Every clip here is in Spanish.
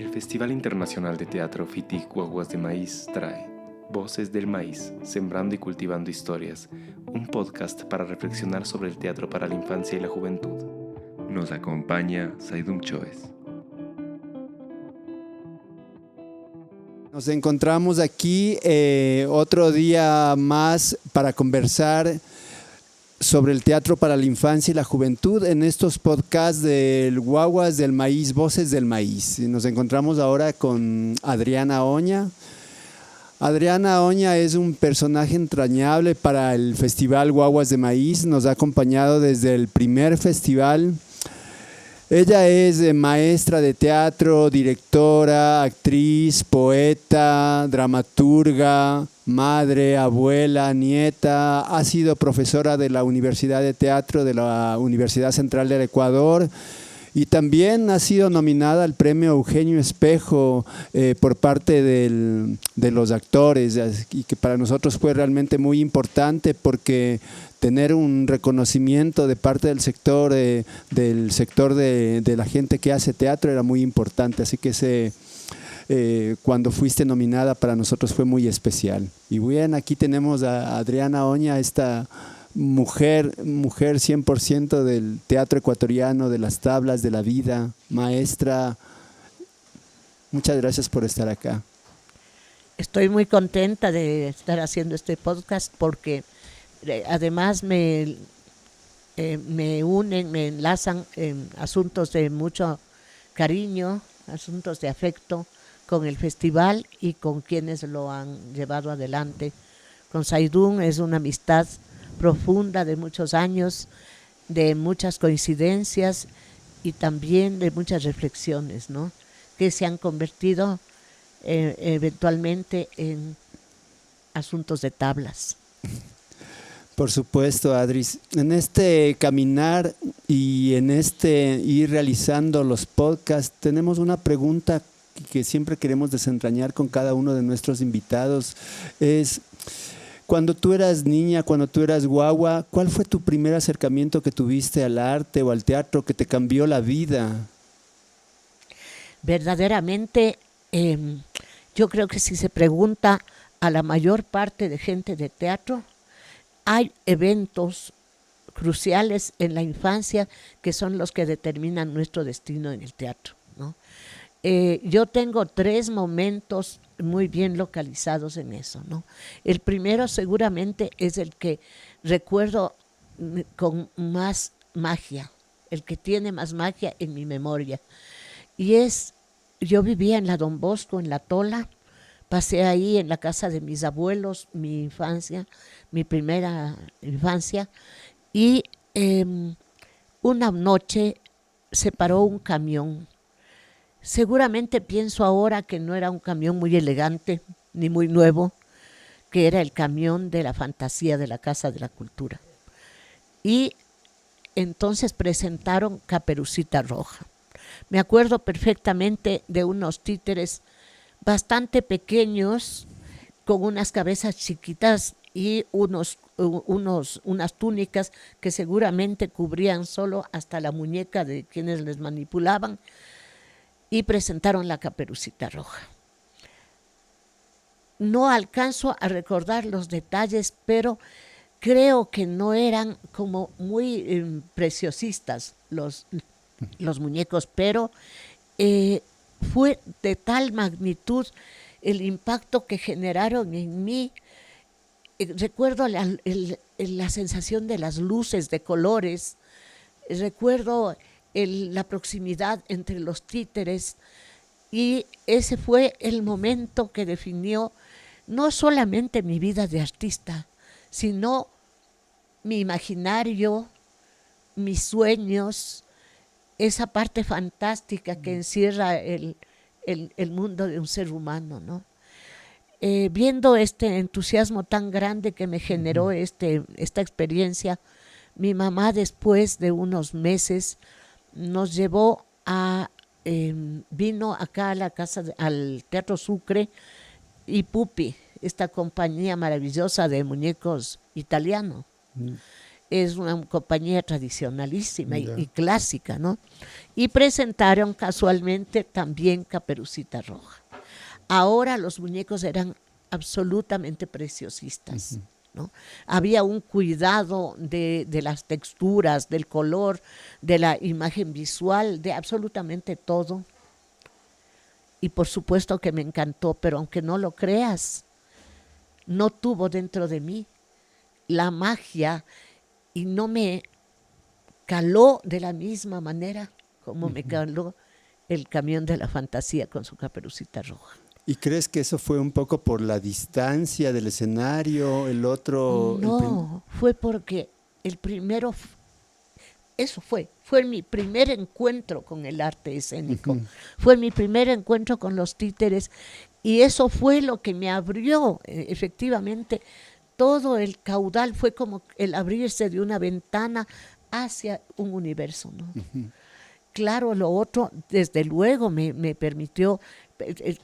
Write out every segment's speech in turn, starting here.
El Festival Internacional de Teatro FITIC Guaguas de Maíz trae Voces del Maíz, Sembrando y Cultivando Historias, un podcast para reflexionar sobre el teatro para la infancia y la juventud. Nos acompaña Saidum Choes. Nos encontramos aquí otro día más para conversar sobre el teatro para la infancia y la juventud en estos podcasts del Guaguas del Maíz, Voces del Maíz. Nos encontramos ahora con Adriana Oña. Adriana Oña es un personaje entrañable para el Festival Guaguas de Maíz. Nos ha acompañado desde el primer festival. Ella es maestra de teatro, directora, actriz, poeta, dramaturga, madre, abuela, nieta. Ha sido profesora de la Universidad de Teatro de la Universidad Central del Ecuador y también ha sido nominada al premio Eugenio Espejo por parte de los actores, y que para nosotros fue realmente muy importante porque tener un reconocimiento de parte del sector de la gente que hace teatro era muy importante, así que cuando fuiste nominada para nosotros fue muy especial. Y bien, aquí tenemos a Adriana Oña, esta mujer 100% del teatro ecuatoriano, de las tablas, de la vida, maestra. Muchas gracias por estar acá. Estoy muy contenta de estar haciendo este podcast porque además me unen, me enlazan en asuntos de mucho cariño, asuntos de afecto con el festival y con quienes lo han llevado adelante. Con Saidum es una amistad profunda de muchos años, de muchas coincidencias y también de muchas reflexiones, ¿no?, que se han convertido eventualmente en asuntos de tablas. Por supuesto, Adris. En este caminar y en este ir realizando los podcasts, tenemos una pregunta que siempre queremos desentrañar con cada uno de nuestros invitados. Es, cuando tú eras niña, cuando tú eras guagua, ¿cuál fue tu primer acercamiento que tuviste al arte o al teatro que te cambió la vida? Verdaderamente, yo creo que si se pregunta a la mayor parte de gente de teatro, hay eventos cruciales en la infancia que son los que determinan nuestro destino en el teatro, ¿no? Yo tengo 3 momentos muy bien localizados en eso, ¿no? El primero seguramente es el que recuerdo con más magia, el que tiene más magia en mi memoria. Y yo vivía en la Don Bosco, en La Tola. Pasé ahí en la casa de mis abuelos, mi infancia, mi primera infancia, y una noche se paró un camión. Seguramente pienso ahora que no era un camión muy elegante ni muy nuevo, que era el camión de la fantasía de la Casa de la Cultura. Y entonces presentaron Caperucita Roja. Me acuerdo perfectamente de unos títeres bastante pequeños, con unas cabezas chiquitas y unas túnicas que seguramente cubrían solo hasta la muñeca de quienes les manipulaban, y presentaron la Caperucita Roja. No alcanzo a recordar los detalles, pero creo que no eran como muy preciosistas los muñecos, pero fue de tal magnitud el impacto que generaron en mí. Recuerdo la sensación de las luces, de colores, recuerdo la proximidad entre los títeres, y ese fue el momento que definió no solamente mi vida de artista, sino mi imaginario, mis sueños, esa parte fantástica que encierra el mundo de un ser humano, ¿no? Viendo este entusiasmo tan grande que me generó esta experiencia, mi mamá, después de unos meses, nos llevó vino acá a la casa, al Teatro Sucre y Pupi, esta compañía maravillosa de muñecos italianos. es una compañía tradicionalísima y clásica, ¿no? Y presentaron casualmente también Caperucita Roja. Ahora los muñecos eran absolutamente preciosistas, ¿no? Había un cuidado de las texturas, del color, de la imagen visual, de absolutamente todo. Y por supuesto que me encantó, pero aunque no lo creas, no tuvo dentro de mí la magia y no me caló de la misma manera como me caló el Camión de la Fantasía con su Caperucita Roja. ¿Y crees que eso fue un poco por la distancia del escenario, el otro? No, fue porque el primero, eso fue mi primer encuentro con el arte escénico, fue mi primer encuentro con los títeres y eso fue lo que me abrió efectivamente todo el caudal, fue como el abrirse de una ventana hacia un universo, ¿no? Claro, lo otro, desde luego, me permitió,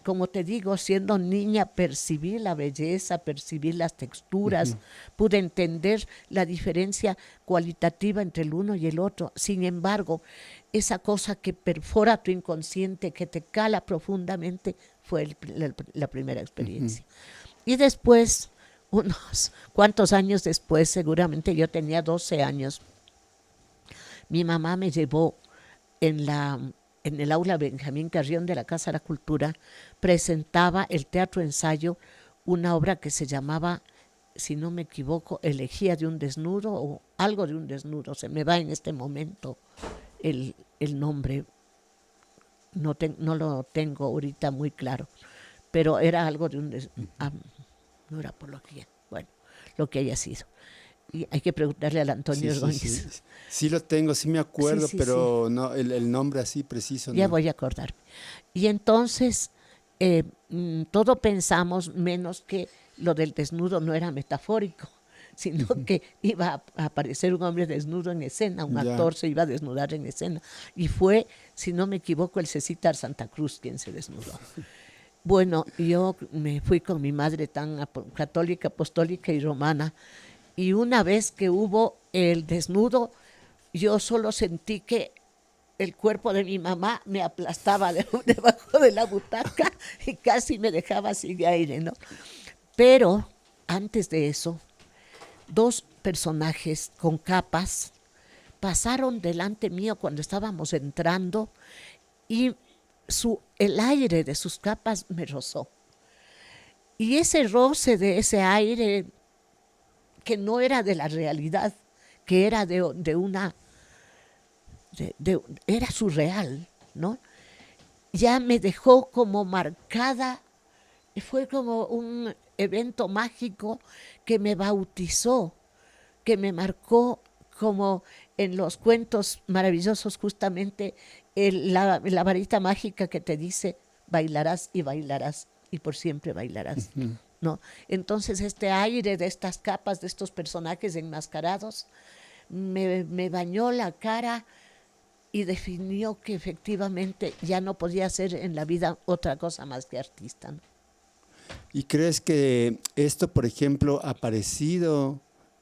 como te digo, siendo niña, percibir la belleza, percibir las texturas, pude entender la diferencia cualitativa entre el uno y el otro. Sin embargo, esa cosa que perfora tu inconsciente, que te cala profundamente, fue la primera experiencia. Y después, unos cuantos años después, seguramente yo tenía 12 años, mi mamá me llevó en el aula Benjamín Carrión de la Casa de la Cultura, presentaba el Teatro Ensayo, una obra que se llamaba, si no me equivoco, Elegía de un desnudo o algo de un desnudo, se me va en este momento el nombre, no lo tengo ahorita muy claro, pero era algo de un desnudo, no era apología, bueno, lo que haya sido. Y hay que preguntarle al Antonio Ordóñez. Sí lo tengo, sí me acuerdo, pero no el nombre así preciso. Ya no. voy a acordarme. Y entonces todo pensamos, menos que lo del desnudo no era metafórico, sino que iba a aparecer un hombre desnudo en escena, un actor se iba a desnudar en escena. Y fue, si no me equivoco, el Cecitar Santa Cruz quien se desnudó. Bueno, yo me fui con mi madre tan católica, apostólica y romana, y una vez que hubo el desnudo, yo solo sentí que el cuerpo de mi mamá me aplastaba debajo de la butaca y casi me dejaba sin aire, ¿no? Pero antes de eso, dos personajes con capas pasaron delante mío cuando estábamos entrando y el aire de sus capas me rozó. Y ese roce de ese aire que no era de la realidad, que era era surreal, ¿no? Ya me dejó como marcada, fue como un evento mágico que me bautizó, que me marcó como en los cuentos maravillosos justamente la varita mágica que te dice bailarás y por siempre bailarás. ¿No? Entonces este aire de estas capas, de estos personajes enmascarados, me bañó la cara y definió que efectivamente ya no podía ser en la vida otra cosa más que artista, ¿no? ¿Y crees que esto, por ejemplo,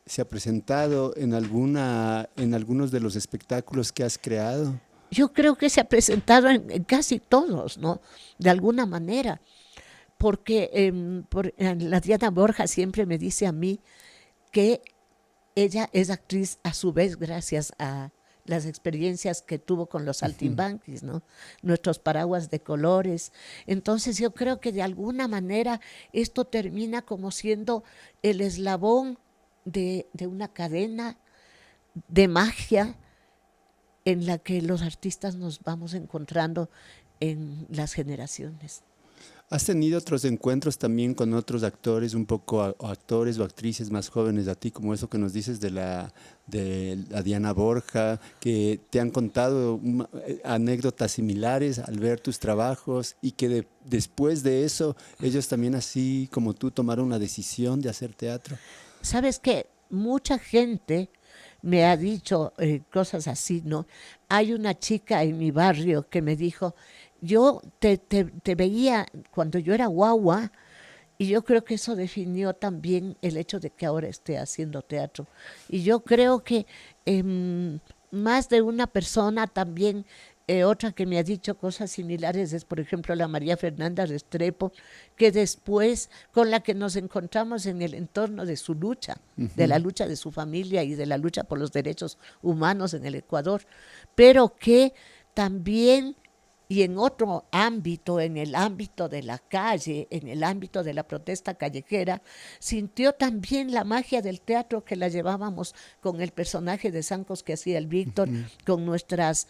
se ha presentado en algunos de los espectáculos que has creado? Yo creo que se ha presentado en casi todos, ¿no? De alguna manera. Porque la Diana Borja siempre me dice a mí que ella es actriz a su vez gracias a las experiencias que tuvo con los saltimbanquis, ¿no? Nuestros paraguas de colores. Entonces yo creo que de alguna manera esto termina como siendo el eslabón de una cadena de magia en la que los artistas nos vamos encontrando en las generaciones. ¿Has tenido otros encuentros también con otros actores, un poco actores o actrices más jóvenes a ti, como eso que nos dices de la Diana Borja, que te han contado anécdotas similares al ver tus trabajos y que después de eso ellos también así como tú tomaron una decisión de hacer teatro? ¿Sabes qué? Mucha gente me ha dicho cosas así, ¿no? Hay una chica en mi barrio que me dijo, yo te veía cuando yo era guagua Y yo creo que eso definió también el hecho de que ahora esté haciendo teatro. Y yo creo que más de una persona también, otra que me ha dicho cosas similares es, por ejemplo, la María Fernanda Restrepo, que después, con la que nos encontramos en el entorno de su lucha, de la lucha de su familia y de la lucha por los derechos humanos en el Ecuador, pero que también, y en otro ámbito, en el ámbito de la calle, en el ámbito de la protesta callejera, sintió también la magia del teatro que la llevábamos con el personaje de Zancos que hacía el Víctor, con nuestros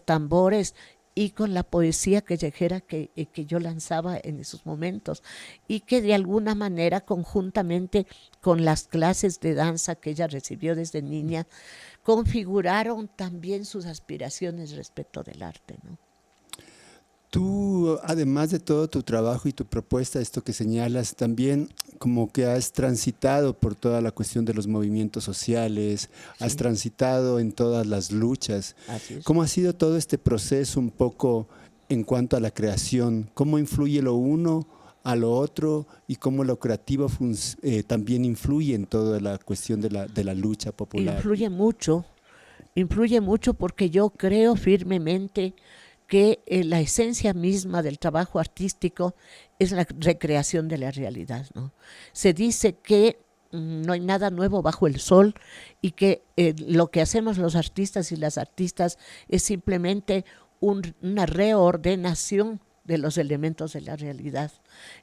tambores y con la poesía callejera que yo lanzaba en esos momentos, y que de alguna manera, conjuntamente con las clases de danza que ella recibió desde niña, configuraron también sus aspiraciones respecto del arte, ¿no? Tú, además de todo tu trabajo y tu propuesta, esto que señalas, también como que has transitado por toda la cuestión de los movimientos sociales, Sí. has transitado en todas las luchas. Así es. ¿Cómo ha sido todo este proceso un poco en cuanto a la creación? ¿Cómo influye lo uno a lo otro y cómo lo creativo también influye en toda la cuestión de la lucha popular? Influye mucho porque yo creo firmemente que la esencia misma del trabajo artístico es la recreación de la realidad, ¿no? Se dice que no hay nada nuevo bajo el sol y que lo que hacemos los artistas y las artistas es simplemente una reordenación de los elementos de la realidad.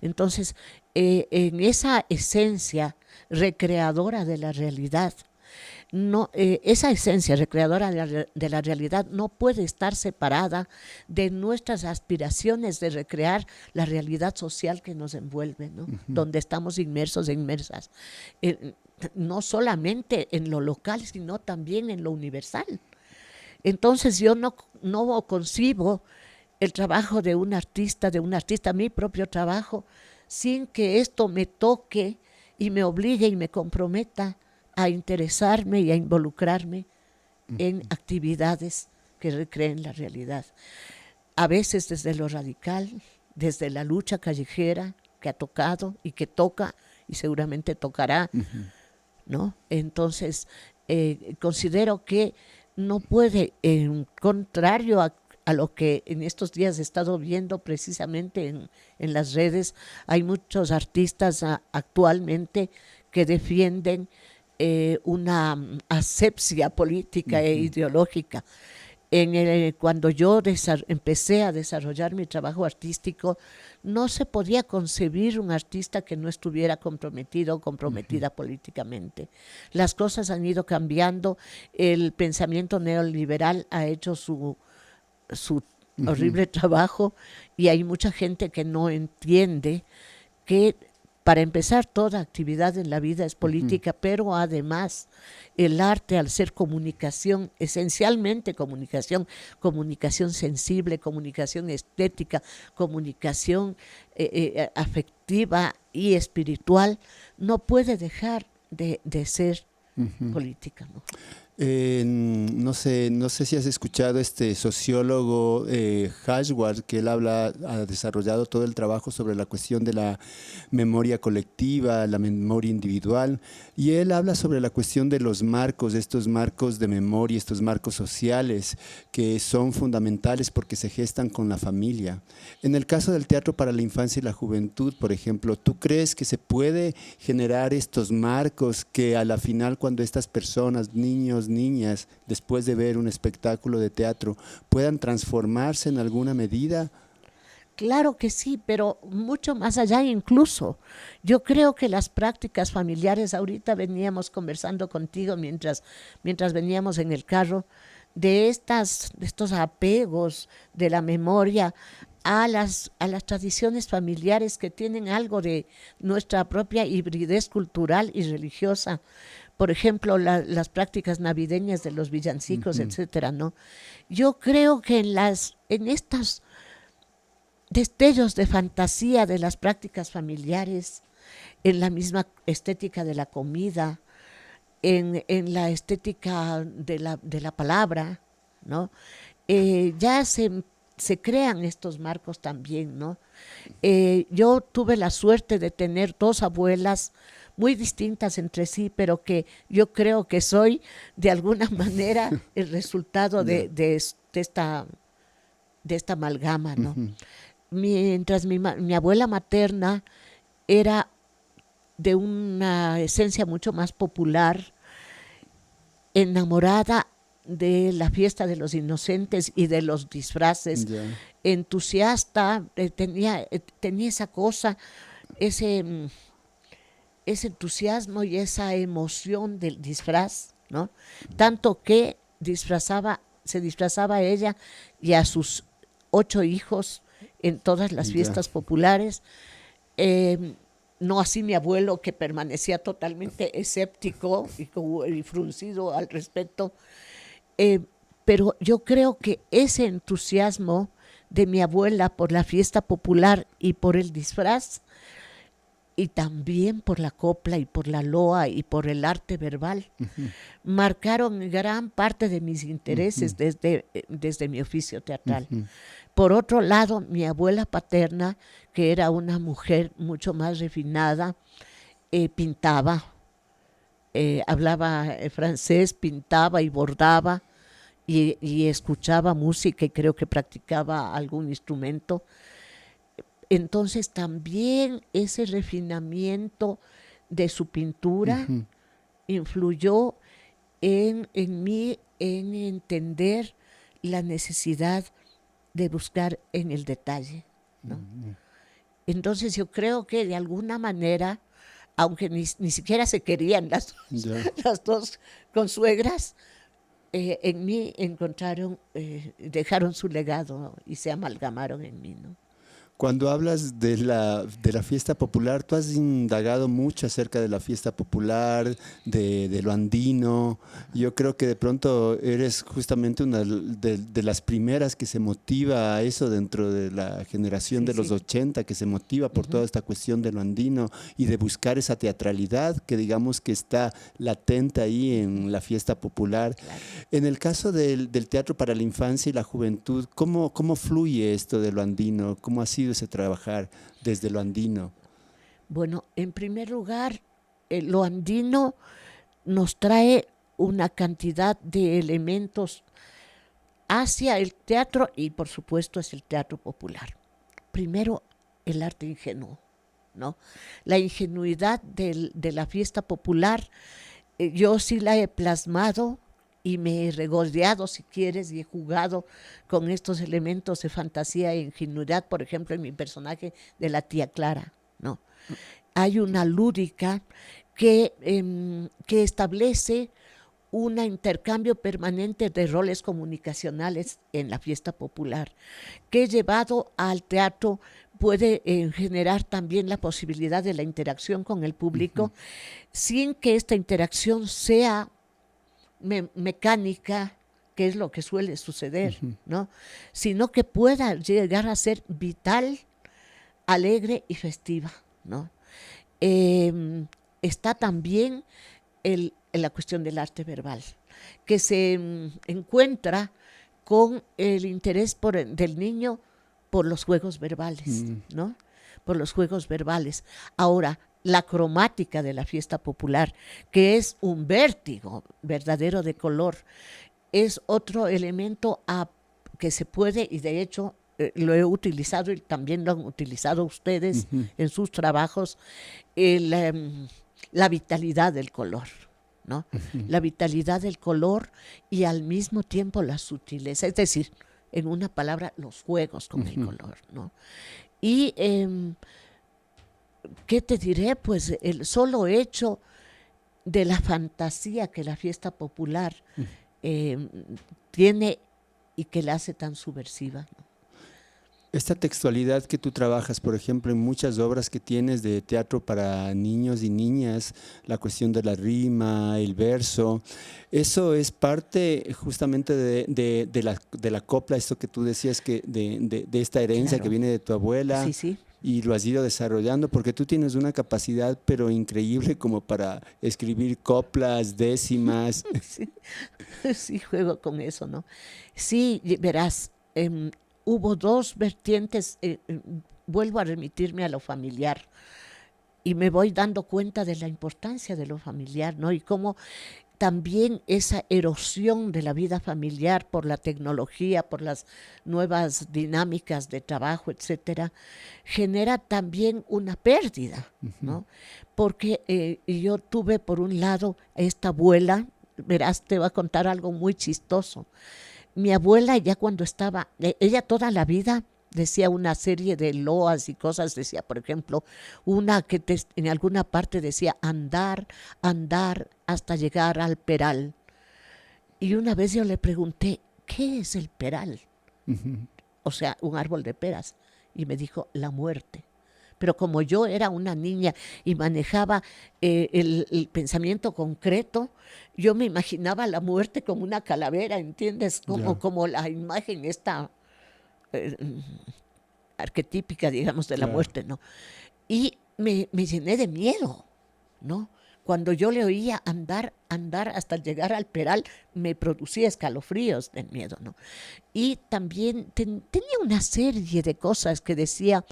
Entonces, en esa esencia recreadora de la realidad, no, esa esencia recreadora de la realidad no puede estar separada de nuestras aspiraciones de recrear la realidad social que nos envuelve, ¿no? Donde estamos inmersos e inmersas, no solamente en lo local, sino también en lo universal. Entonces yo no concibo el trabajo de un artista, mi propio trabajo, sin que esto me toque y me obligue y me comprometa a interesarme y a involucrarme en actividades que recreen la realidad. A veces desde lo radical, desde la lucha callejera que ha tocado y que toca y seguramente tocará, ¿no? Entonces, considero que no puede, en contrario a lo que en estos días he estado viendo precisamente en las redes, hay muchos artistas actualmente que defienden una asepsia política e ideológica. Cuando yo empecé a desarrollar mi trabajo artístico, no se podía concebir un artista que no estuviera comprometido o comprometida políticamente. Las cosas han ido cambiando, el pensamiento neoliberal ha hecho su horrible trabajo y hay mucha gente que no entiende que, para empezar, toda actividad en la vida es política, pero además el arte, al ser comunicación, esencialmente comunicación sensible, comunicación estética, comunicación afectiva y espiritual, no puede dejar de ser política, ¿no? No sé si has escuchado este sociólogo Hashward, que él ha desarrollado todo el trabajo sobre la cuestión de la memoria colectiva, la memoria individual, y él habla sobre la cuestión de los marcos, estos marcos de memoria, estos marcos sociales que son fundamentales porque se gestan con la familia. En el caso del teatro para la infancia y la juventud, por ejemplo, ¿tú crees que se puede generar estos marcos que a la final, cuando estas personas, niños, niñas, después de ver un espectáculo de teatro, puedan transformarse en alguna medida? Claro que sí, pero mucho más allá incluso. Yo creo que las prácticas familiares, ahorita veníamos conversando contigo mientras veníamos en el carro, de estos apegos de la memoria a las tradiciones familiares que tienen algo de nuestra propia hibridez cultural y religiosa. Por ejemplo, las prácticas navideñas de los villancicos, etcétera, ¿no? Yo creo que en estos destellos de fantasía de las prácticas familiares, en la misma estética de la comida, en la estética de la palabra, ¿no? Ya se se crean estos marcos también, ¿no? Yo tuve la suerte de tener dos abuelas muy distintas entre sí, pero que yo creo que soy de alguna manera el resultado de esta amalgama, ¿no? Mientras mi abuela materna era de una esencia mucho más popular, enamorada de la fiesta de los inocentes y de los disfraces, entusiasta, tenía esa cosa, ese entusiasmo y esa emoción del disfraz, ¿no? Tanto que se disfrazaba ella y a sus 8 hijos en todas las fiestas populares. No así mi abuelo, que permanecía totalmente escéptico y fruncido al respecto. Pero yo creo que ese entusiasmo de mi abuela por la fiesta popular y por el disfraz, y también por la copla y por la loa y por el arte verbal, marcaron gran parte de mis intereses desde mi oficio teatral. Por otro lado, mi abuela paterna, que era una mujer mucho más refinada, pintaba, hablaba francés, pintaba y bordaba, y escuchaba música y creo que practicaba algún instrumento. Entonces también ese refinamiento de su pintura influyó en mí, en entender la necesidad de buscar en el detalle, ¿no? Entonces yo creo que de alguna manera, aunque ni siquiera se querían las dos consuegras, en mí encontraron, dejaron su legado y se amalgamaron en mí, ¿no? Cuando hablas de la fiesta popular, tú has indagado mucho acerca de la fiesta popular, de lo andino. Yo creo que de pronto eres justamente una de las primeras que se motiva a eso dentro de la generación de los 80, que se motiva por toda esta cuestión de lo andino y de buscar esa teatralidad que digamos que está latente ahí en la fiesta popular. Claro. En el caso del teatro para la infancia y la juventud, ¿cómo fluye esto de lo andino? ¿Cómo ha sido ese trabajar desde lo andino? Bueno, en primer lugar, lo andino nos trae una cantidad de elementos hacia el teatro y por supuesto es el teatro popular. Primero, el arte ingenuo, ¿no? La ingenuidad de la fiesta popular, yo sí la he plasmado y me he regodeado, si quieres, y he jugado con estos elementos de fantasía e ingenuidad, por ejemplo, en mi personaje de la tía Clara, ¿no? Hay una lúdica que establece un intercambio permanente de roles comunicacionales en la fiesta popular, que llevado al teatro puede generar también la posibilidad de la interacción con el público, sin que esta interacción sea mecánica, que es lo que suele suceder, ¿no? Sino que pueda llegar a ser vital, alegre y festiva, ¿no? Está también la cuestión del arte verbal, que se encuentra con el interés del niño por los juegos verbales, ¿no? Por los juegos verbales. Ahora, la cromática de la fiesta popular, que es un vértigo verdadero de color, es otro elemento que se puede, y de hecho lo he utilizado y también lo han utilizado ustedes en sus trabajos, la vitalidad del color, ¿no? La vitalidad del color y al mismo tiempo la sutileza, es decir, en una palabra, los juegos con el color, ¿no? Y ¿qué te diré? Pues el solo hecho de la fantasía que la fiesta popular tiene y que la hace tan subversiva, ¿no? Esta textualidad que tú trabajas, por ejemplo, en muchas obras que tienes de teatro para niños y niñas, la cuestión de la rima, el verso, eso es parte justamente de la copla, esto que tú decías, que de esta herencia, claro, que viene de tu abuela. Sí, sí. Y lo has ido desarrollando porque tú tienes una capacidad pero increíble como para escribir coplas, décimas. Sí, sí, juego con eso, ¿no? Sí, verás, hubo dos vertientes, vuelvo a remitirme a lo familiar, y me voy dando cuenta de la importancia de lo familiar, ¿no? Y cómo también esa erosión de la vida familiar por la tecnología, por las nuevas dinámicas de trabajo, etcétera, genera también una pérdida, ¿no? Porque yo tuve por un lado a esta abuela, verás, te voy a contar algo muy chistoso. Mi abuela ya cuando estaba, ella toda la vida decía una serie de loas y cosas, decía, por ejemplo, una que en alguna parte decía andar, andar hasta llegar al peral. Y una vez yo le pregunté, ¿qué es el peral? O sea, un árbol de peras. Y me dijo, la muerte. Pero como yo era una niña y manejaba el pensamiento concreto, yo me imaginaba la muerte como una calavera, ¿entiendes? Como la imagen esta arquetípica, digamos, de la muerte, ¿no? Y me llené de miedo, ¿no? Cuando yo le oía andar, andar hasta llegar al peral, me producía escalofríos del miedo, ¿no? Y también tenía una serie de cosas que decía,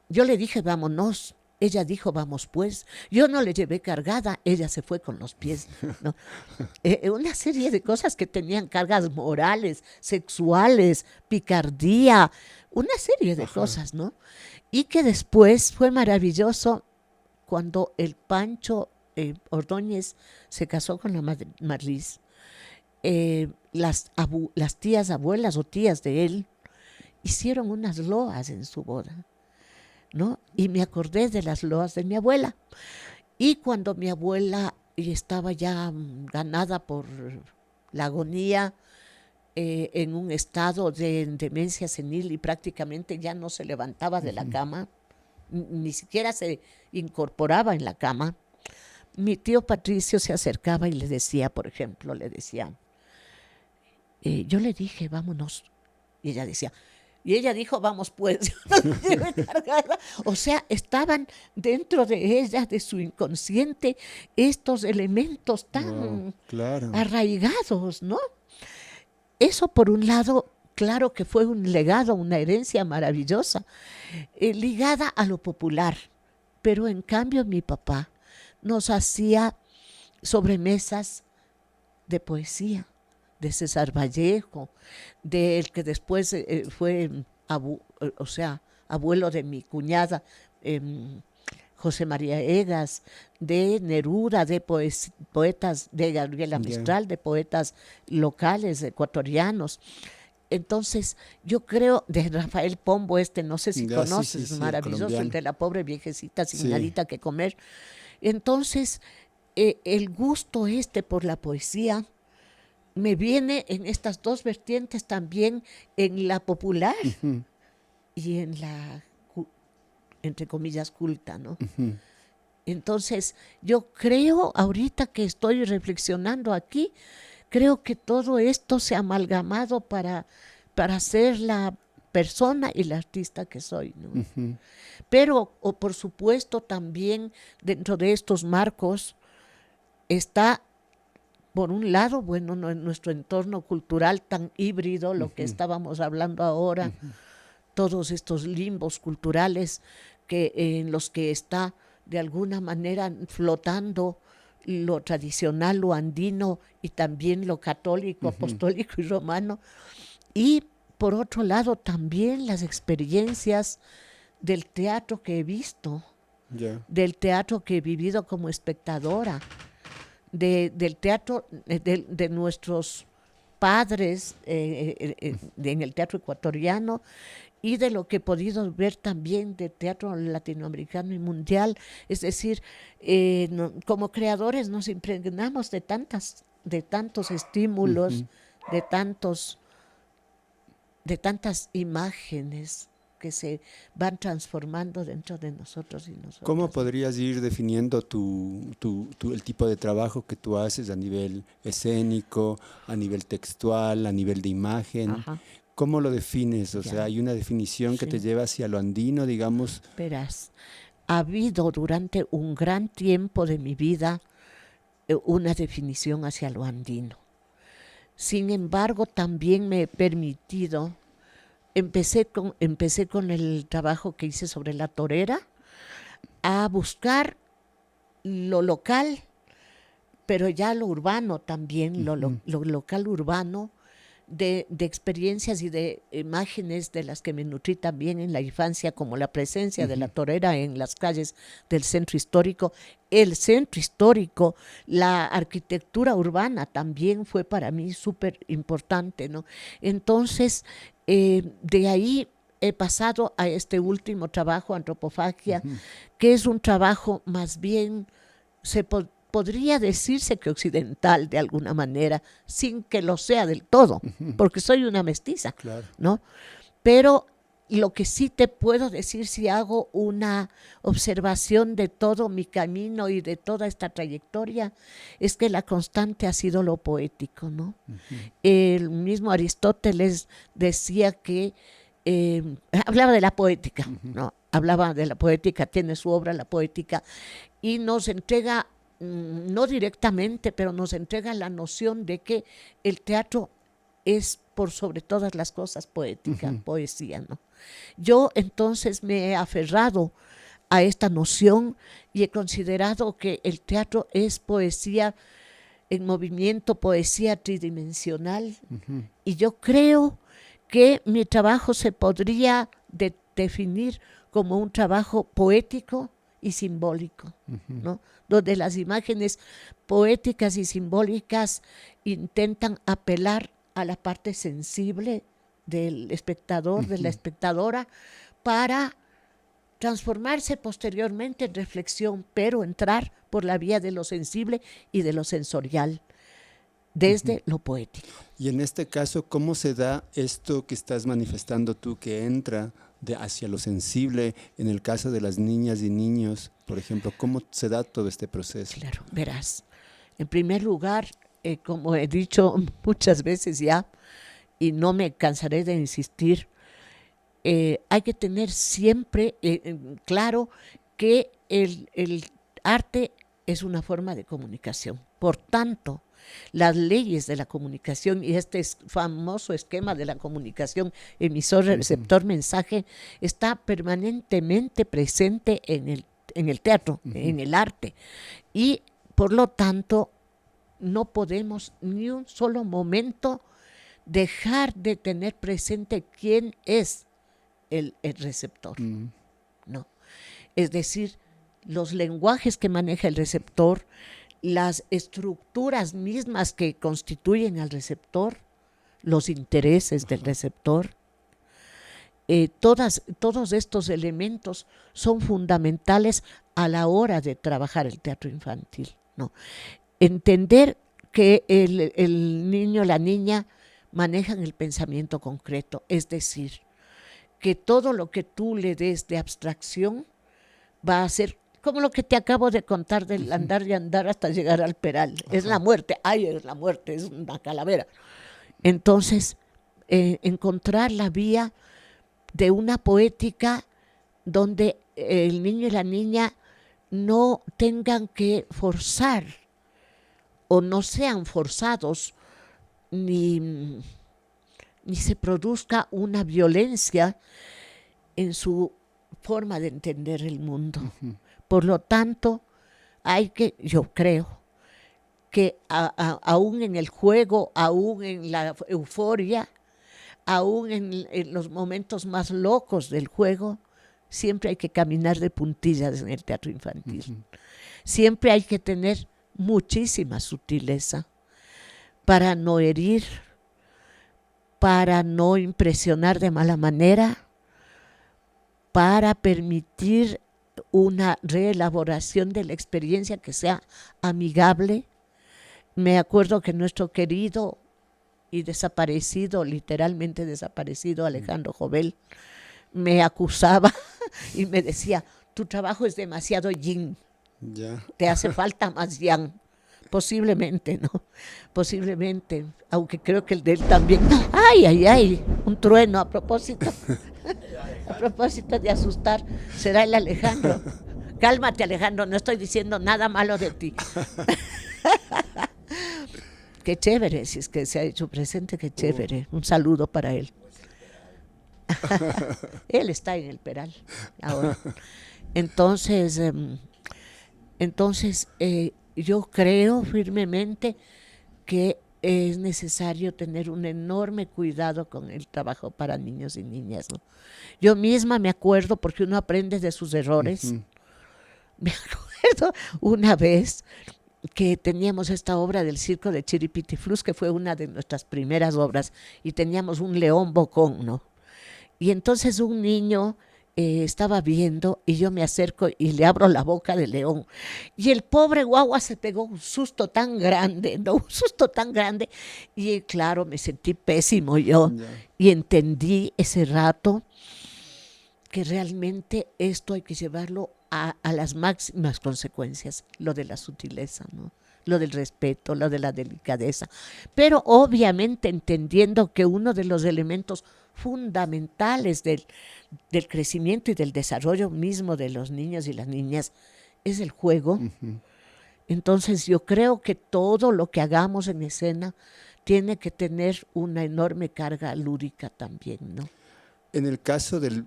yo le dije, vámonos. Ella dijo, vamos pues. Yo no le llevé cargada, ella se fue con los pies, ¿no? Una serie de cosas que tenían cargas morales, sexuales, picardía, una serie de cosas, ¿no? Y que después fue maravilloso cuando el Pancho Ordóñez se casó con la Marlis. Las tías abuelas o tías de él hicieron unas loas en su boda, ¿no? Y me acordé de las loas de mi abuela. Y cuando mi abuela estaba ya ganada por la agonía, en un estado de demencia senil y prácticamente ya no se levantaba de la cama, ni siquiera se incorporaba en la cama, mi tío Patricio se acercaba y le decía, por ejemplo, yo le dije, vámonos. Y ella decía, y ella dijo, vamos pues, yo no la llevé cargada. O sea, estaban dentro de ella, de su inconsciente, estos elementos tan arraigados, ¿no? Eso por un lado, claro que fue un legado, una herencia maravillosa, ligada a lo popular. Pero en cambio mi papá nos hacía sobremesas de poesía, de César Vallejo, del que después fue abuelo de mi cuñada, José María Egas, de Neruda, de poetas, de Gabriela Mistral, de poetas locales, ecuatorianos. Entonces, yo creo, de Rafael Pombo, no sé si conoces, sí, maravilloso, el de la pobre viejecita sin nadita que comer. Entonces, el gusto por la poesía me viene en estas dos vertientes también, en la popular y en la, entre comillas, culta, ¿no? Entonces, yo creo, ahorita que estoy reflexionando aquí, creo que todo esto se ha amalgamado para ser la persona y la artista que soy, ¿no? Pero, por supuesto, también dentro de estos marcos está, por un lado, bueno, nuestro entorno cultural tan híbrido, lo que estábamos hablando ahora, todos estos limbos culturales en los que está de alguna manera flotando lo tradicional, lo andino y también lo católico, apostólico y romano. Y por otro lado también las experiencias del teatro que he visto, del teatro que he vivido como espectadora, del teatro de nuestros padres en el teatro ecuatoriano, y de lo que he podido ver también de teatro latinoamericano y mundial. Es decir, como creadores nos impregnamos de tantos estímulos, de tantas imágenes que se van transformando dentro de nosotros y nosotros. ¿Cómo podrías ir definiendo el tipo de trabajo que tú haces a nivel escénico, a nivel textual, a nivel de imagen? ¿Cómo lo defines? O sea, ¿hay una definición que te lleva hacia lo andino, digamos? Verás, ha habido durante un gran tiempo de mi vida una definición hacia lo andino. Sin embargo, también me he permitido, empecé con el trabajo que hice sobre la torera, a buscar lo local, pero ya lo urbano también, lo local urbano, de experiencias y de imágenes de las que me nutrí también en la infancia, como la presencia de la torera en las calles del centro histórico. El centro histórico, la arquitectura urbana también fue para mí súper importante, ¿no? Entonces, de ahí he pasado a este último trabajo, Antropofagia, que es un trabajo más bien, podría decirse que occidental de alguna manera, sin que lo sea del todo, porque soy una mestiza, Claro. ¿no? Pero lo que sí te puedo decir, si hago una observación de todo mi camino y de toda esta trayectoria, es que la constante ha sido lo poético, ¿no? El mismo Aristóteles decía que hablaba de la poética, ¿no? Hablaba de la poética, tiene su obra La Poética, y nos entrega, no directamente, pero nos entrega la noción de que el teatro es por sobre todas las cosas poética, poesía, ¿no? Yo entonces me he aferrado a esta noción y he considerado que el teatro es poesía en movimiento, poesía tridimensional, y yo creo que mi trabajo se podría definir como un trabajo poético y simbólico, ¿no? Donde las imágenes poéticas y simbólicas intentan apelar a la parte sensible del espectador, de la espectadora, para transformarse posteriormente en reflexión, pero entrar por la vía de lo sensible y de lo sensorial, desde lo poético. Y en este caso, ¿cómo se da esto que estás manifestando tú, que entra hacia lo sensible, en el caso de las niñas y niños, por ejemplo? ¿Cómo se da todo este proceso? Claro, verás. En primer lugar, como he dicho muchas veces ya, y no me cansaré de insistir, hay que tener siempre claro que el arte es una forma de comunicación. Por tanto, las leyes de la comunicación y este famoso esquema de la comunicación emisor, receptor, mensaje, está permanentemente presente en el teatro, en el arte. Y por lo tanto, no podemos ni un solo momento dejar de tener presente quién es el receptor. No. Es decir, los lenguajes que maneja el receptor, las estructuras mismas que constituyen al receptor, los intereses del receptor, todos estos elementos son fundamentales a la hora de trabajar el teatro infantil, ¿no? Entender que el niño, la niña manejan el pensamiento concreto, es decir, que todo lo que tú le des de abstracción va a ser como lo que te acabo de contar del andar y andar hasta llegar al peral. Es la muerte, es la muerte, es una calavera. Entonces, encontrar la vía de una poética donde el niño y la niña no tengan que forzar o no sean forzados ni se produzca una violencia en su forma de entender el mundo. Por lo tanto, yo creo que aún en el juego, aún en la euforia, aún en los momentos más locos del juego, siempre hay que caminar de puntillas en el teatro infantil. Siempre hay que tener muchísima sutileza para no herir, para no impresionar de mala manera, para permitir una reelaboración de la experiencia que sea amigable. Me acuerdo que nuestro querido y desaparecido, literalmente desaparecido, Alejandro Jovel, me acusaba y me decía, tu trabajo es demasiado yin, te hace falta más yang. Posiblemente, ¿no? Posiblemente, aunque creo que el de él también. ¡Ay! Un trueno a propósito. A propósito de asustar, será el Alejandro. Cálmate, Alejandro, no estoy diciendo nada malo de ti. Qué chévere, si es que se ha hecho presente, qué chévere. Un saludo para él. Él está en el Peral ahora. Entonces, yo creo firmemente que es necesario tener un enorme cuidado con el trabajo para niños y niñas, ¿no? Yo misma me acuerdo, porque uno aprende de sus errores. Me acuerdo una vez que teníamos esta obra del circo de Chiripitiflus, que fue una de nuestras primeras obras, y teníamos un león bocón, ¿no? Y entonces un niño estaba viendo, y yo me acerco y le abro la boca del león. Y el pobre guagua se pegó un susto tan grande, ¿no? Un susto tan grande. Y claro, me sentí pésimo yo. Y entendí ese rato que realmente esto hay que llevarlo a las máximas consecuencias, lo de la sutileza, ¿no? Lo del respeto, lo de la delicadeza, pero obviamente entendiendo que uno de los elementos fundamentales del crecimiento y del desarrollo mismo de los niños y las niñas es el juego. Entonces yo creo que todo lo que hagamos en escena tiene que tener una enorme carga lúdica también, ¿no? En el caso del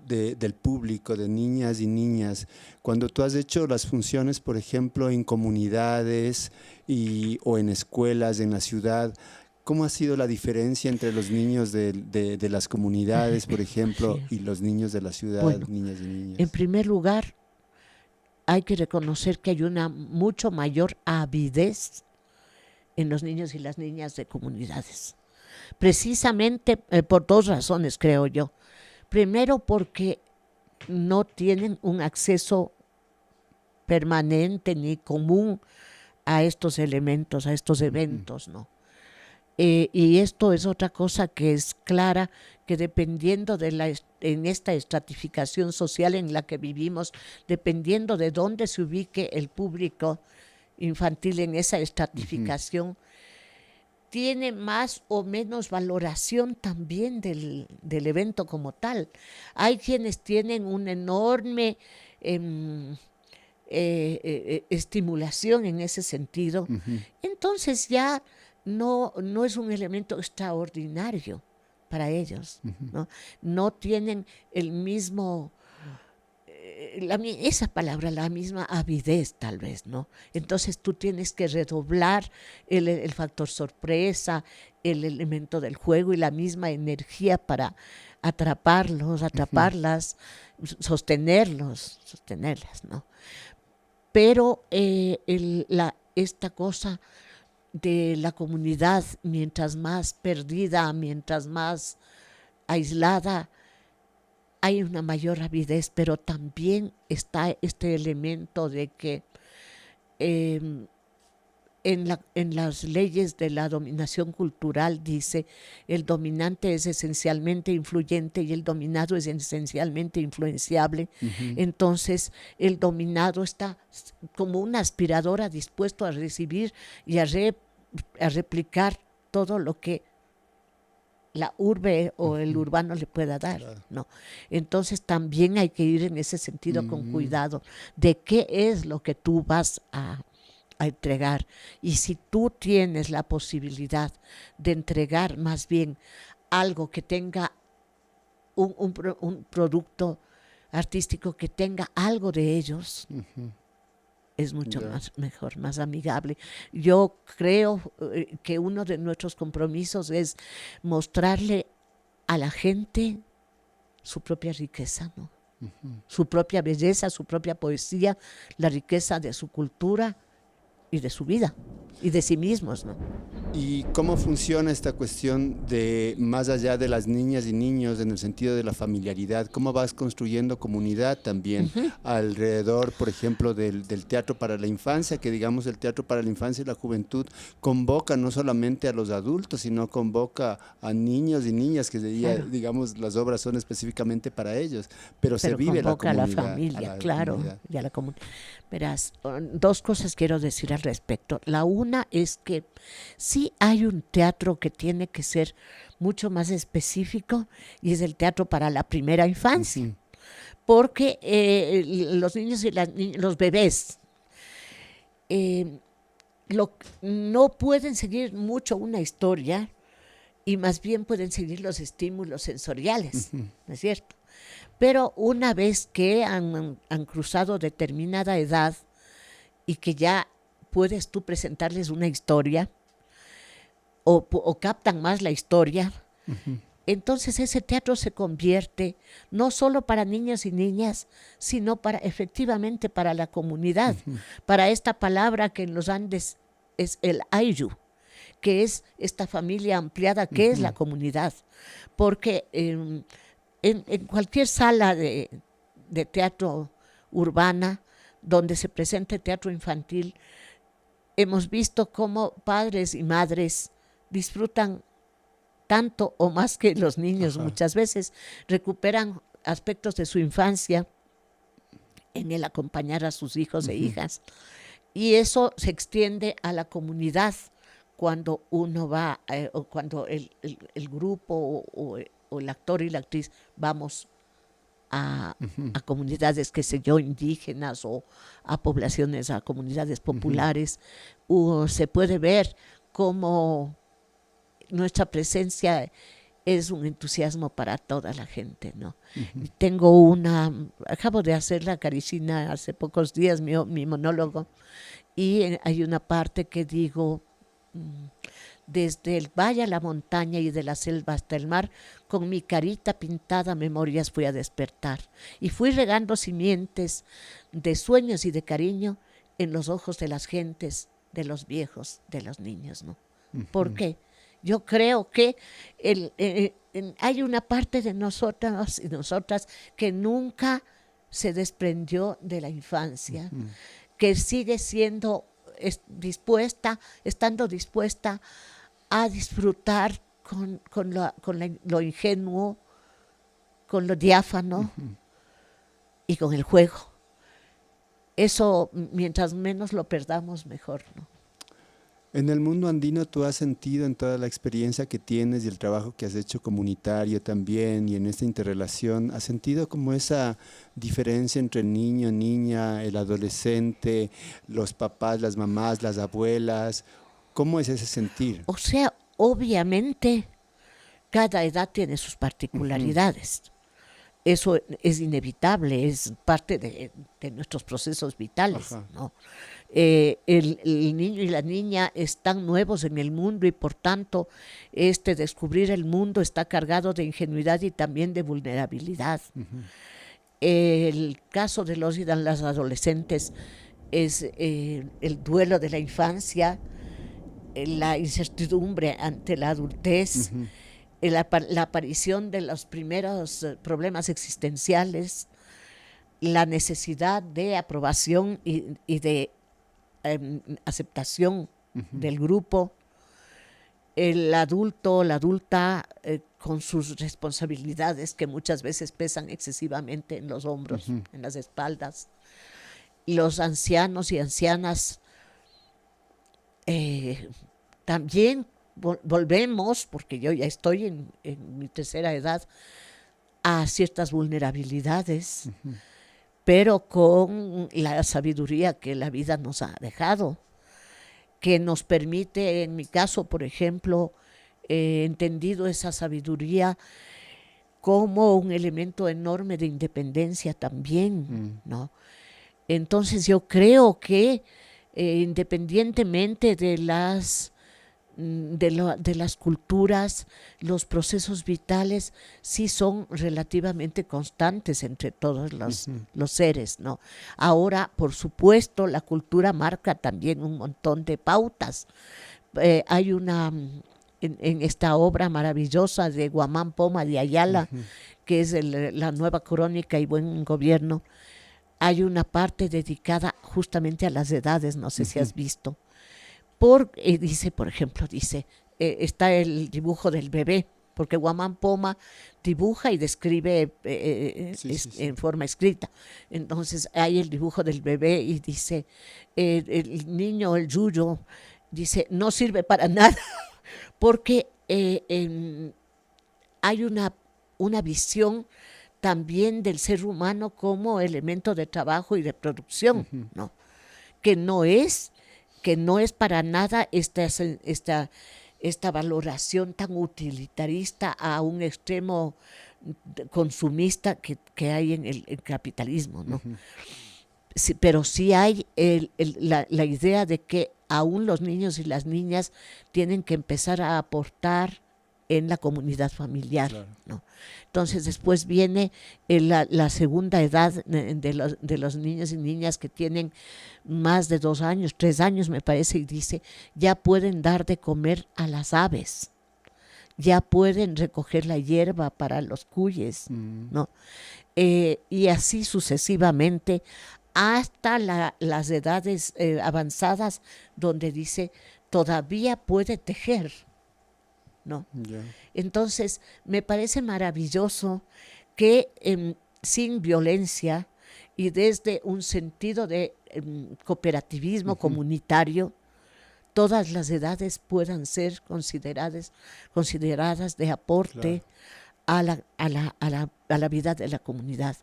público, de niñas y niñas, cuando tú has hecho las funciones, por ejemplo, en comunidades o en escuelas, en la ciudad, ¿cómo ha sido la diferencia entre los niños de las comunidades, por ejemplo, Sí. y los niños de la ciudad, Bueno, niñas y niñas? En primer lugar, hay que reconocer que hay una mucho mayor avidez en los niños y las niñas de comunidades. Precisamente por dos razones, creo yo. Primero, porque no tienen un acceso permanente ni común a estos elementos, a estos eventos, ¿no? Y esto es otra cosa que es clara, que dependiendo en esta estratificación social en la que vivimos, dependiendo de dónde se ubique el público infantil en esa estratificación, tiene más o menos valoración también del evento como tal. Hay quienes tienen una enorme estimulación en ese sentido. Entonces ya no es un elemento extraordinario para ellos, ¿no? No tienen el mismo... esa palabra, la misma avidez tal vez, ¿no? Entonces tú tienes que redoblar el factor sorpresa, el elemento del juego y la misma energía para atraparlas, sostenerlas, ¿no? Pero esta cosa de la comunidad, mientras más perdida, mientras más aislada, hay una mayor avidez, pero también está este elemento de que en las leyes de la dominación cultural dice el dominante es esencialmente influyente y el dominado es esencialmente influenciable. Entonces el dominado está como una aspiradora dispuesto a recibir y a replicar todo lo que la urbe o el urbano le pueda dar, claro, ¿no? Entonces también hay que ir en ese sentido con cuidado de qué es lo que tú vas a entregar. Y si tú tienes la posibilidad de entregar más bien algo que tenga un producto artístico que tenga algo de ellos, es mucho más mejor, más amigable. Yo creo que uno de nuestros compromisos es mostrarle a la gente su propia riqueza, ¿no? Su propia belleza, su propia poesía, la riqueza de su cultura y de su vida y de sí mismos, ¿no? ¿Y cómo funciona esta cuestión de más allá de las niñas y niños en el sentido de la familiaridad? ¿Cómo vas construyendo comunidad también alrededor, por ejemplo, del teatro para la infancia? Que digamos el teatro para la infancia y la juventud convoca no solamente a los adultos, sino convoca a niños y niñas, que claro, digamos las obras son específicamente para ellos, pero se vive la comunidad. A la familia, claro, y a la comunidad. Verás, dos cosas quiero decir al respecto. La una es que sí hay un teatro que tiene que ser mucho más específico y es el teatro para la primera infancia. Porque los niños y los bebés no pueden seguir mucho una historia y más bien pueden seguir los estímulos sensoriales, ¿no es cierto? Pero una vez que han cruzado determinada edad y que ya puedes tú presentarles una historia o captan más la historia, entonces ese teatro se convierte no solo para niños y niñas, sino efectivamente para la comunidad, para esta palabra que en los Andes es el Ayllu, que es esta familia ampliada que es la comunidad. Porque en cualquier sala de teatro urbana donde se presente teatro infantil, hemos visto cómo padres y madres disfrutan tanto o más que los niños. Muchas veces recuperan aspectos de su infancia en el acompañar a sus hijos e hijas. Y eso se extiende a la comunidad cuando uno va, o cuando el grupo o el actor y la actriz vamos a comunidades, qué sé yo, indígenas o a poblaciones, a comunidades populares. Se puede ver cómo nuestra presencia es un entusiasmo para toda la gente, ¿no? Acabo de hacer la Caricina hace pocos días, mi monólogo, y hay una parte que digo: desde el valle a la montaña y de la selva hasta el mar, con mi carita pintada memorias fui a despertar, y fui regando simientes de sueños y de cariño en los ojos de las gentes, de los viejos, de los niños, ¿no? ¿Por qué? Yo creo que hay una parte de nosotros y nosotras que nunca se desprendió de la infancia, que sigue estando dispuesta a disfrutar con lo ingenuo, con lo diáfano y con el juego. Eso, mientras menos lo perdamos, mejor, ¿no? En el mundo andino, ¿tú has sentido en toda la experiencia que tienes y el trabajo que has hecho comunitario también y en esta interrelación, has sentido como esa diferencia entre el niño, niña, el adolescente, los papás, las mamás, las abuelas? ¿Cómo es ese sentir? O sea, obviamente, cada edad tiene sus particularidades. Eso es inevitable, es parte de nuestros procesos vitales, ¿no? El niño y la niña están nuevos en el mundo y por tanto descubrir el mundo está cargado de ingenuidad y también de vulnerabilidad. El caso de los y las adolescentes es el duelo de la infancia, la incertidumbre ante la adultez, la aparición de los primeros problemas existenciales, la necesidad de aprobación y de aceptación del grupo, el adulto, la adulta con sus responsabilidades que muchas veces pesan excesivamente en los hombros, en las espaldas, los ancianos y ancianas también volvemos, porque yo ya estoy en mi tercera edad, a ciertas vulnerabilidades, pero con la sabiduría que la vida nos ha dejado, que nos permite, en mi caso, por ejemplo, he entendido esa sabiduría como un elemento enorme de independencia también, ¿no? Entonces yo creo que independientemente de las culturas, los procesos vitales sí son relativamente constantes entre todos los seres, ¿no? Ahora, por supuesto, la cultura marca también un montón de pautas. Hay en esta obra maravillosa de Guamán Poma de Ayala, que es la nueva crónica y buen gobierno, hay una parte dedicada justamente a las edades, no sé si has visto. Dice, por ejemplo, está el dibujo del bebé, porque Guamán Poma dibuja y describe en forma escrita. Entonces hay el dibujo del bebé y dice, el niño, el yuyo, dice, no sirve para nada, porque hay una visión también del ser humano como elemento de trabajo y de producción, ¿no? Que no es que no es para nada esta valoración tan utilitarista a un extremo consumista que hay en el capitalismo, ¿no? Sí, pero sí hay la idea de que aún los niños y las niñas tienen que empezar a aportar en la comunidad familiar, claro, ¿no? Entonces después viene la segunda edad de los niños y niñas que tienen más de 2 años, 3 años me parece, y dice, ya pueden dar de comer a las aves, ya pueden recoger la hierba para los cuyes, ¿no? Y así sucesivamente hasta las edades avanzadas, donde dice, todavía puede tejer, ¿no? Yeah. Entonces, me parece maravilloso que sin violencia y desde un sentido de cooperativismo comunitario, todas las edades puedan ser consideradas de aporte, claro, a la vida de la comunidad.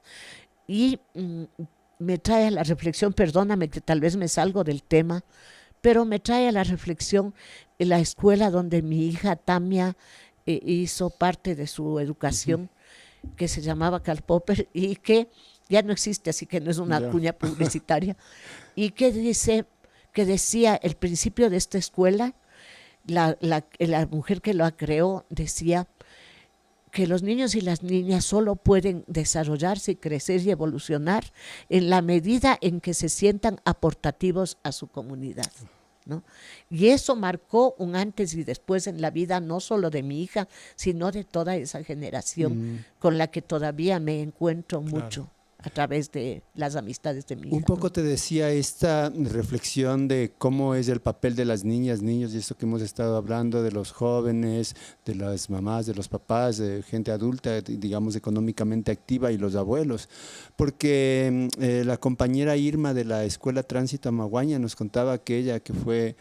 Y me trae a la reflexión, perdóname que tal vez me salgo del tema, pero me trae a la reflexión en la escuela donde mi hija Tamia hizo parte de su educación, que se llamaba Karl Popper y que ya no existe, así que no es una cuña publicitaria, y que decía, el principio de esta escuela, la mujer que lo creó decía que los niños y las niñas solo pueden desarrollarse y crecer y evolucionar en la medida en que se sientan aportativos a su comunidad, ¿no? Y eso marcó un antes y después en la vida, no solo de mi hija, sino de toda esa generación con la que todavía me encuentro mucho. Claro. A través de las amistades de mi hija. Un poco te decía esta reflexión de cómo es el papel de las niñas, niños, y esto que hemos estado hablando, de los jóvenes, de las mamás, de los papás, de gente adulta, digamos, económicamente activa, y los abuelos. Porque la compañera Irma de la Escuela Tránsito Amaguaña nos contaba que ella, que fue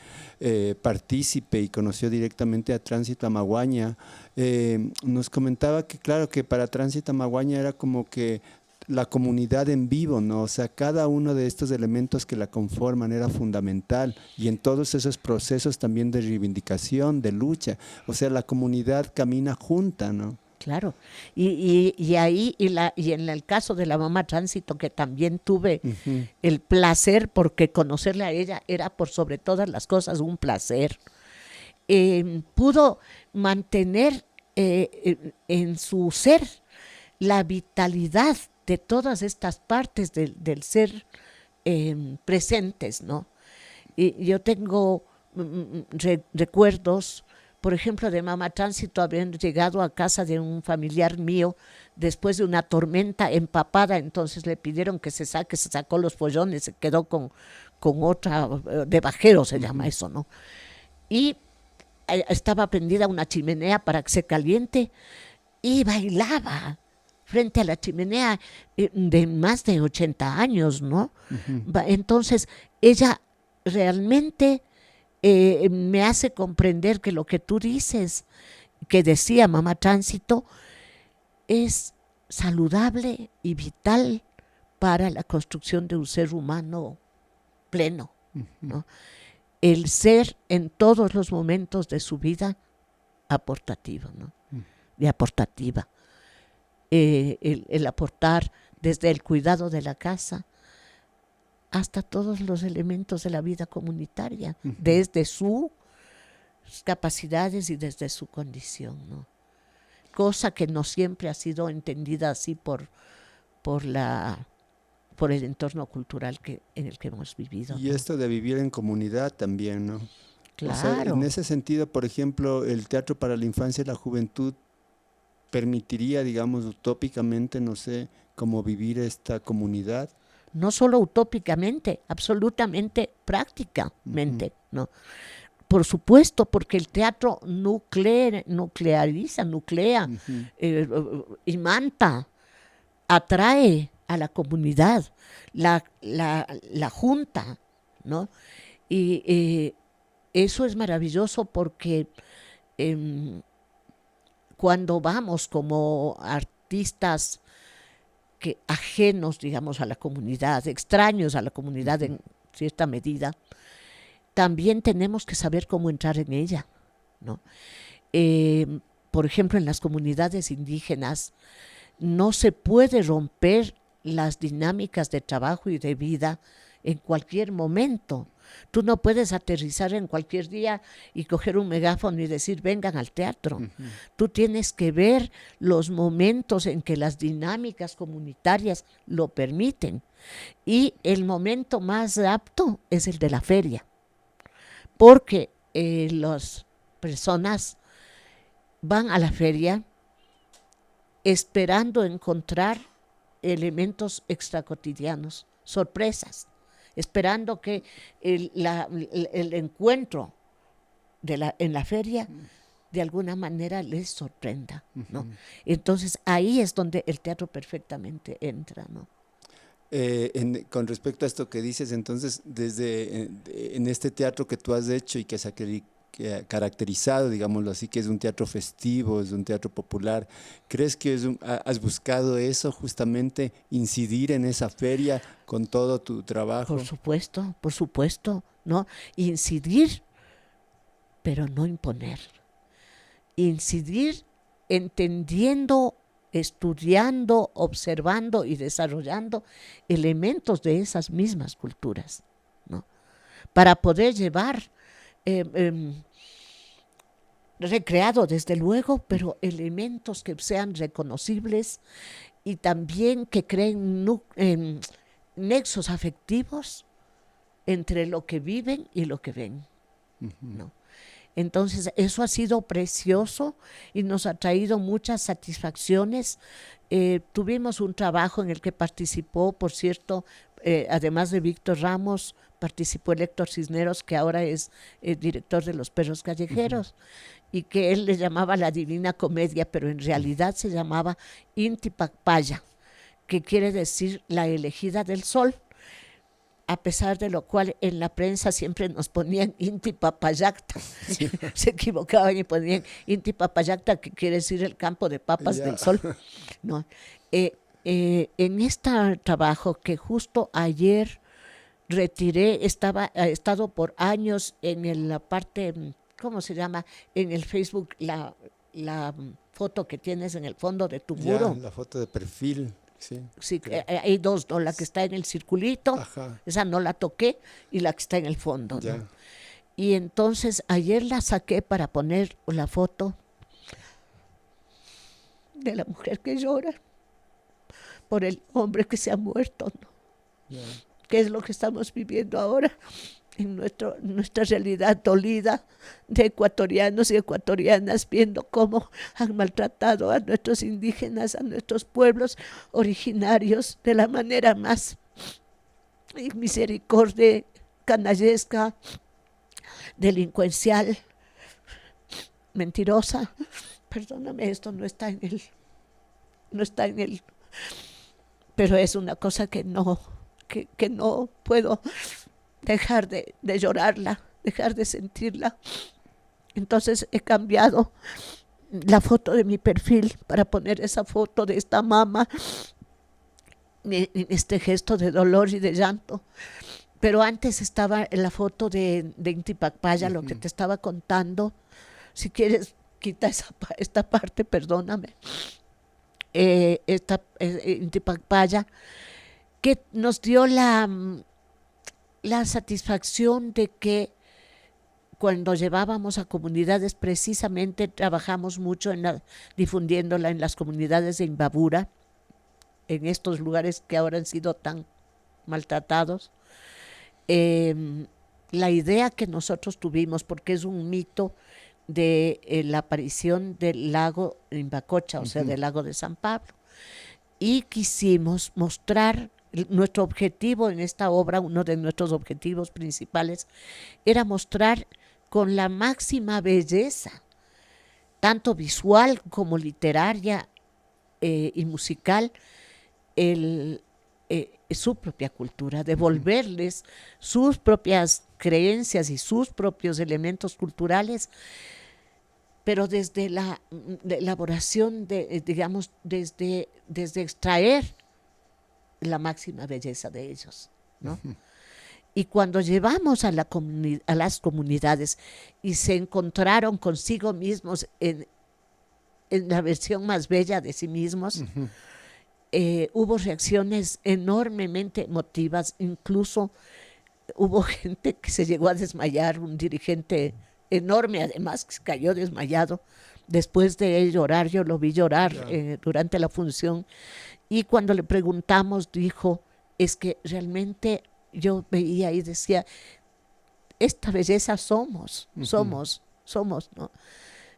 partícipe y conoció directamente a Tránsito Amaguaña, nos comentaba que, claro, que para Tránsito Amaguaña era como que la comunidad en vivo, ¿no? O sea, cada uno de estos elementos que la conforman era fundamental, y en todos esos procesos también de reivindicación, de lucha, o sea, la comunidad camina junta, ¿no? Claro, y ahí, y en el caso de la mamá Tránsito, que también tuve el placer, porque conocerla a ella era por sobre todas las cosas un placer, pudo mantener en su ser la vitalidad de todas estas partes del ser presentes, ¿no? Y yo tengo recuerdos, por ejemplo, de mamá Tránsito habiendo llegado a casa de un familiar mío después de una tormenta empapada, entonces le pidieron que se sacó los pollones, se quedó con otra, de bajero se llama eso, ¿no? Y estaba prendida una chimenea para que se caliente y bailaba frente a la chimenea de más de 80 años, ¿no? Entonces, ella realmente me hace comprender que lo que tú dices, que decía mamá Tránsito, es saludable y vital para la construcción de un ser humano pleno, ¿no? El ser en todos los momentos de su vida aportativo, ¿no? Y aportativa. El aportar desde el cuidado de la casa hasta todos los elementos de la vida comunitaria, desde sus capacidades y desde su condición, ¿no? Cosa que no siempre ha sido entendida así por el entorno cultural en el que hemos vivido, y ¿no? Esto de vivir en comunidad también, ¿no? Claro. O sea, en ese sentido, por ejemplo, el Teatro para la Infancia y la Juventud permitiría, digamos, utópicamente, no sé, cómo vivir esta comunidad. No solo utópicamente, absolutamente prácticamente, ¿no? Por supuesto, porque el teatro nuclea, imanta, atrae a la comunidad, la junta, ¿no? Y eso es maravilloso porque cuando vamos como artistas ajenos, digamos, a la comunidad, extraños a la comunidad en cierta medida, también tenemos que saber cómo entrar en ella, ¿no? Por ejemplo, en las comunidades indígenas no se puede romper las dinámicas de trabajo y de vida en cualquier momento. Tú no puedes aterrizar en cualquier día y coger un megáfono y decir vengan al teatro. Uh-huh. Tú tienes que ver los momentos en que las dinámicas comunitarias lo permiten. Y el momento más apto es el de la feria, porque las personas van a la feria esperando encontrar elementos extracotidianos, sorpresas, esperando que el encuentro en la feria de alguna manera les sorprenda, ¿no? Uh-huh. Entonces ahí es donde el teatro perfectamente entra, ¿no? Con respecto a esto que dices, entonces, en este teatro que tú has hecho y que se ha caracterizado, digámoslo así, que es un teatro festivo, es un teatro popular, ¿crees que has buscado eso, justamente, incidir en esa feria con todo tu trabajo? Por supuesto, ¿no? Incidir, pero no imponer. Incidir entendiendo, estudiando, observando y desarrollando elementos de esas mismas culturas, ¿no? Para poder llevar recreado desde luego, pero elementos que sean reconocibles y también que creen nexos afectivos entre lo que viven y lo que ven, uh-huh. ¿no? Entonces eso ha sido precioso y nos ha traído muchas satisfacciones. Tuvimos un trabajo en el que participó, por cierto, además de Víctor Ramos, participó el Héctor Cisneros, que ahora es director de Los Perros Callejeros, uh-huh. y que él le llamaba la Divina Comedia, pero en realidad se llamaba Inti Pacpaya, que quiere decir la elegida del sol, a pesar de lo cual en la prensa siempre nos ponían Inti Papayacta, sí. Se equivocaban y ponían Inti Papayacta, que quiere decir el campo de papas del sol, ¿no? En este trabajo que justo ayer retiré, ha estado por años en la parte, ¿cómo se llama? En el Facebook, la foto que tienes en el fondo de tu muro. La foto de perfil. Sí, hay dos, ¿no? La que está en el circulito, ajá. Esa no la toqué, y la que está en el fondo, ¿no? Y entonces ayer la saqué para poner la foto de la mujer que llora por el hombre que se ha muerto, ¿no? ¿Qué es lo que estamos viviendo ahora en nuestra realidad dolida de ecuatorianos y ecuatorianas, viendo cómo han maltratado a nuestros indígenas, a nuestros pueblos originarios de la manera más misericordia, canallesca, delincuencial, mentirosa? Perdóname, esto no está en el, pero es una cosa que no puedo dejar de llorarla, dejar de sentirla. Entonces he cambiado la foto de mi perfil para poner esa foto de esta mamá, este gesto de dolor y de llanto. Pero antes estaba en la foto de Inti Pacpaya, uh-huh. Lo que te estaba contando. Si quieres, quita esta parte, perdóname. Inti Pacpaya, que nos dio la satisfacción de que cuando llevábamos a comunidades, precisamente trabajamos mucho difundiéndola en las comunidades de Imbabura, en estos lugares que ahora han sido tan maltratados. La idea que nosotros tuvimos, porque es un mito de la aparición del lago Imbacocha, o sea, del lago de San Pablo, y quisimos mostrar. Nuestro objetivo en esta obra, uno de nuestros objetivos principales, era mostrar con la máxima belleza, tanto visual como literaria y musical, su propia cultura, devolverles sus propias creencias y sus propios elementos culturales, pero desde la elaboración, digamos, desde extraer la máxima belleza de ellos, ¿no? Uh-huh. Y cuando llevamos a las comunidades y se encontraron consigo mismos en la versión más bella de sí mismos, hubo reacciones enormemente emotivas, incluso hubo gente que se llegó a desmayar, un dirigente enorme además que se cayó desmayado después de llorar. Yo lo vi llorar durante la función, y cuando le preguntamos dijo, es que realmente yo veía y decía, esta belleza somos, ¿no?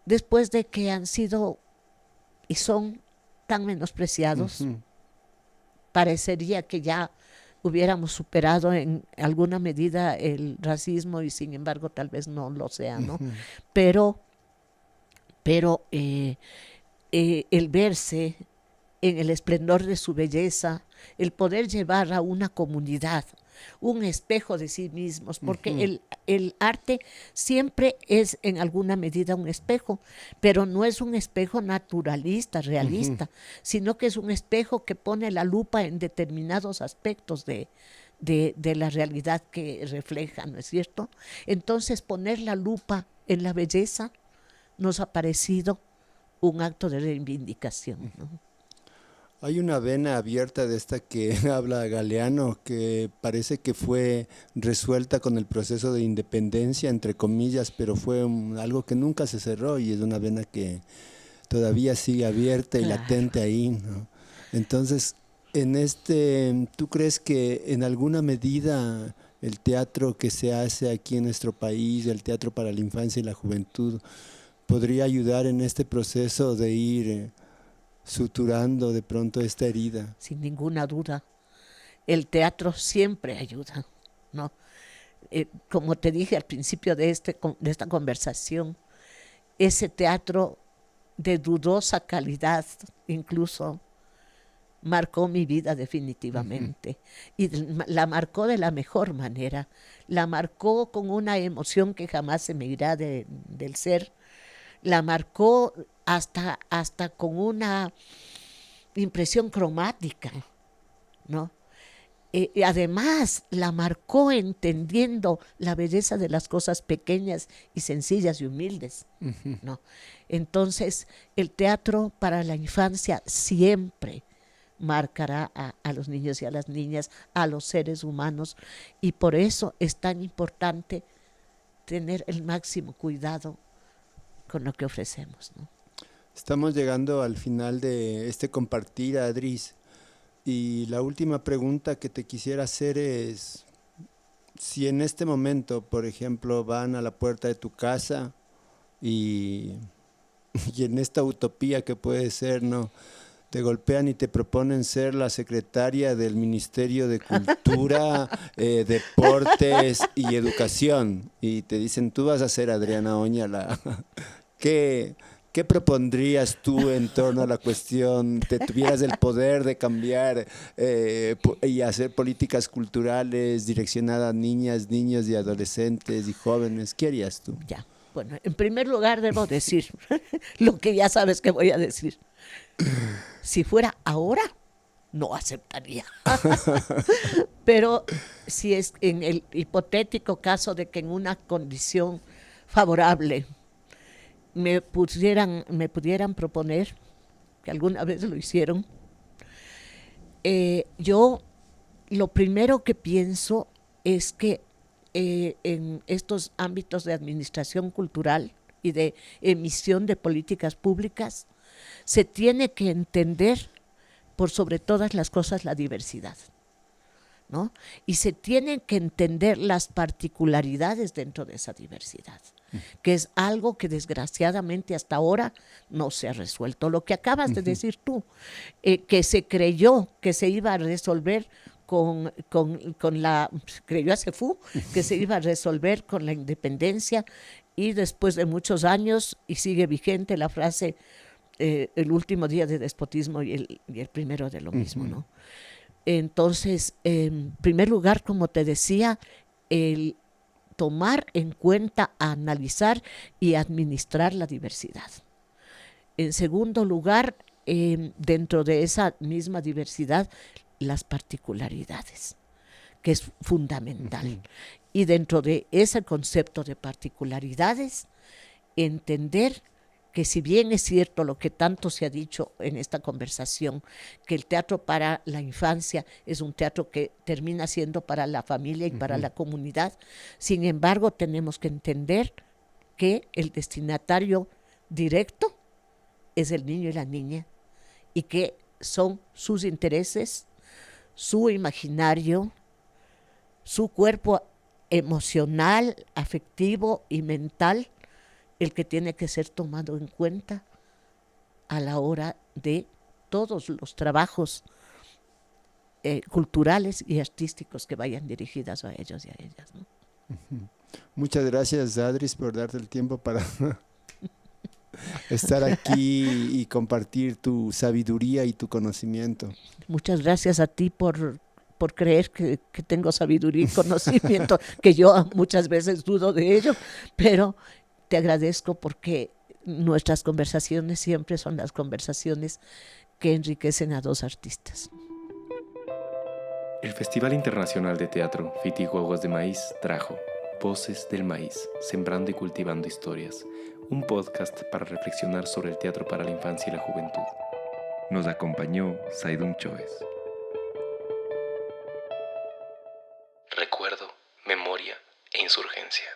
Después de que han sido y son tan menospreciados, parecería que ya hubiéramos superado en alguna medida el racismo, y sin embargo tal vez no lo sea, ¿no? Pero el verse en el esplendor de su belleza, el poder llevar a una comunidad un espejo de sí mismos, porque el arte siempre es en alguna medida un espejo, pero no es un espejo naturalista, realista, sino que es un espejo que pone la lupa en determinados aspectos de la realidad que refleja, ¿no es cierto? Entonces poner la lupa en la belleza nos ha parecido un acto de reivindicación, ¿no? Hay una vena abierta de esta que habla Galeano, que parece que fue resuelta con el proceso de independencia, entre comillas, pero fue algo que nunca se cerró, y es una vena que todavía sigue abierta y latente ahí, ¿no? Entonces, ¿tú crees que en alguna medida el teatro que se hace aquí en nuestro país, el teatro para la infancia y la juventud, podría ayudar en este proceso de ir suturando de pronto esta herida? Sin ninguna duda, el teatro siempre ayuda, ¿no? Como te dije al principio de esta conversación, ese teatro de dudosa calidad incluso marcó mi vida definitivamente, y la marcó de la mejor manera, la marcó con una emoción que jamás se me irá del ser, la marcó hasta con una impresión cromática, ¿no? Y además la marcó entendiendo la belleza de las cosas pequeñas y sencillas y humildes, ¿no? Entonces el teatro para la infancia siempre marcará a los niños y a las niñas, a los seres humanos, y por eso es tan importante tener el máximo cuidado con lo que ofrecemos, ¿no? Estamos llegando al final de este compartir, Adris, y la última pregunta que te quisiera hacer es, si en este momento, por ejemplo, van a la puerta de tu casa y en esta utopía que puede ser, ¿no?, te golpean y te proponen ser la secretaria del Ministerio de Cultura, Deportes y Educación, y te dicen, tú vas a ser Adriana Oña, ¿qué propondrías tú en torno a la cuestión? ¿Te tuvieras el poder de cambiar y hacer políticas culturales direccionadas a niñas, niños y adolescentes y jóvenes? ¿Qué harías tú? Ya, bueno, en primer lugar debo decir lo que ya sabes que voy a decir. Si fuera ahora, no aceptaría. Pero si es en el hipotético caso de que en una condición favorable me pudieran proponer, que alguna vez lo hicieron, yo lo primero que pienso es que en estos ámbitos de administración cultural y de emisión de políticas públicas, se tiene que entender por sobre todas las cosas la diversidad, ¿no? Y se tienen que entender las particularidades dentro de esa diversidad, que es algo que desgraciadamente hasta ahora no se ha resuelto. Lo que acabas de decir tú, que se creyó que se iba a resolver creyó a Cefú, que se iba a resolver con la independencia, y después de muchos años, y sigue vigente la frase, el último día de despotismo y el primero de lo mismo, ¿no? Entonces, en primer lugar, como te decía, el tomar en cuenta, analizar y administrar la diversidad. En segundo lugar, dentro de esa misma diversidad, las particularidades, que es fundamental. Y dentro de ese concepto de particularidades, entender que si bien es cierto lo que tanto se ha dicho en esta conversación, que el teatro para la infancia es un teatro que termina siendo para la familia y para la comunidad, sin embargo tenemos que entender que el destinatario directo es el niño y la niña, y que son sus intereses, su imaginario, su cuerpo emocional, afectivo y mental, el que tiene que ser tomado en cuenta a la hora de todos los trabajos culturales y artísticos que vayan dirigidos a ellos y a ellas, ¿no? Muchas gracias, Adris, por darte el tiempo para estar aquí y compartir tu sabiduría y tu conocimiento. Muchas gracias a ti por creer que tengo sabiduría y conocimiento, que yo muchas veces dudo de ello, pero te agradezco porque nuestras conversaciones siempre son las conversaciones que enriquecen a dos artistas. El Festival Internacional de Teatro Fiti-Guaguas de Maíz trajo Voces del Maíz, Sembrando y Cultivando Historias, un podcast para reflexionar sobre el teatro para la infancia y la juventud. Nos acompañó Saidun Choes. Recuerdo, memoria e insurgencia.